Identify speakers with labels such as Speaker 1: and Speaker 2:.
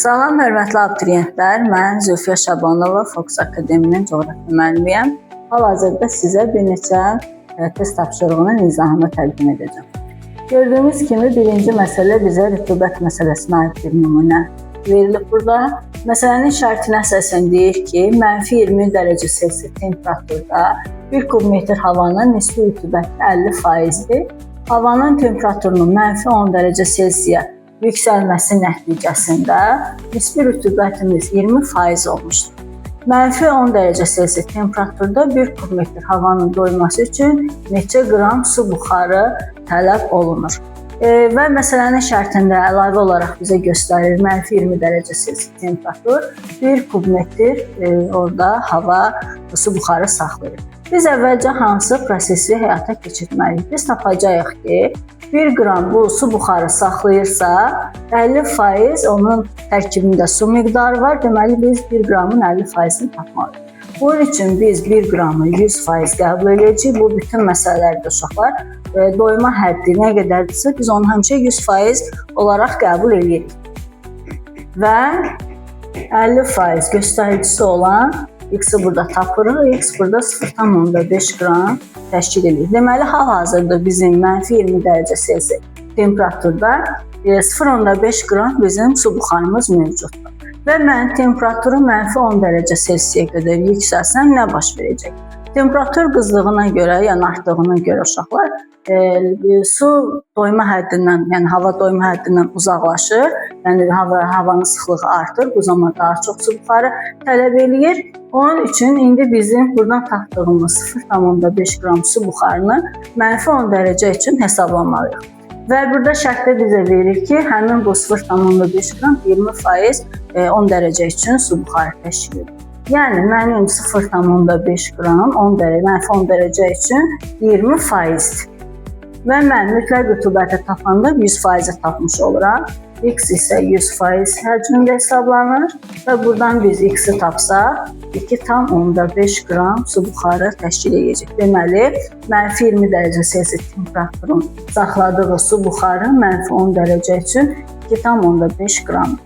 Speaker 1: Salam, hörmətli abituriyentlər. Mən Zülfiyə Şabanova, Fokus Akademinin coğrafiya müəllimiyəm. Hal-hazırda sizə bir neçə test tapşırığının izahını təqdim edəcəm. Gördüyünüz kimi birinci məsələ bizə rütubət məsələsinə aid bir nümunə verilib burada. Məsələnin şərtinə əsasən deyir ki, -20 dərəcə Selsi temperaturda 1 kub metr havanın nisbi rütubəti 50%dir. Havanın temperaturunun -10 dərəcə Selsiyə yüksəlməsi nəticəsində nisbi rütubətimiz 20% olmuşdur. -10 dərəcə Selsi temperaturda 1 kub metr havanın doyması üçün neçə qram su buxarı tələb olunur? Və məsələnin şərtində əlavə olaraq bizə göstərir -20 dərəcə Selsi temperatur 1 kub metr orada hava su buxarı saxlayır. Biz əvvəlcə hansı prosesi həyata keçirməliyik? Biz tapacağıq ki, 1 qram bu su buxarı saxlayırsa, 50% onun tərkibində su miqdarı var. Deməli, biz 1 qramın 50%-ni tapmalıyıq. Bunun üçün biz 1 qramı 100% qəbul edəcəyik. Bu bütün məsələlərdə uşaqlar doyma həddi nə qədərdirsə, biz onu həmişə 100% olaraq qəbul edirik. Və 50% göstəricisi olan X-i burada tapırıq. X burada 0,5 qram təşkil edir. Deməli, hal-hazırda bizim -20 dərəcə Selsi temperaturda 0,5 qram bizim su buxarımız mövcuddur. Və mən temperaturu -10 dərəcə Selsiyə qədər yüksəlsəm nə baş verəcək? Temperatur qızdığına görə, yəni artdığına görə uşaqlar su doyma həddindən, yəni hava doyma həddindən uzaqlaşır. Yəni havanın sıxlığı artır. Bu zaman daha çox su buxarı tələb eləyir. Onun üçün indi bizim buradan tapdığımız 0,5 qram su buxarını -10 dərəcə üçün hesablamalıyıq. Və burada şərtdə bizə verir ki, həmin bu 0,5 qram 20% 10 dərəcə üçün su buxarı təşkil edir. Yəni, mənim 0,5 qram -10 dərəcə üçün 20%-dir. Və mən mütləq rütubəti tapanda 100%-i tapmış oluram. X isə 100% həcmində hesablanır və buradan biz X-i tapsaq 2,5 qram su buxarı təşkil edəcək. Deməli, -20 dərəcə Selsi temperaturun saxladığı su buxarı -10 dərəcə üçün 2,5 qramdır.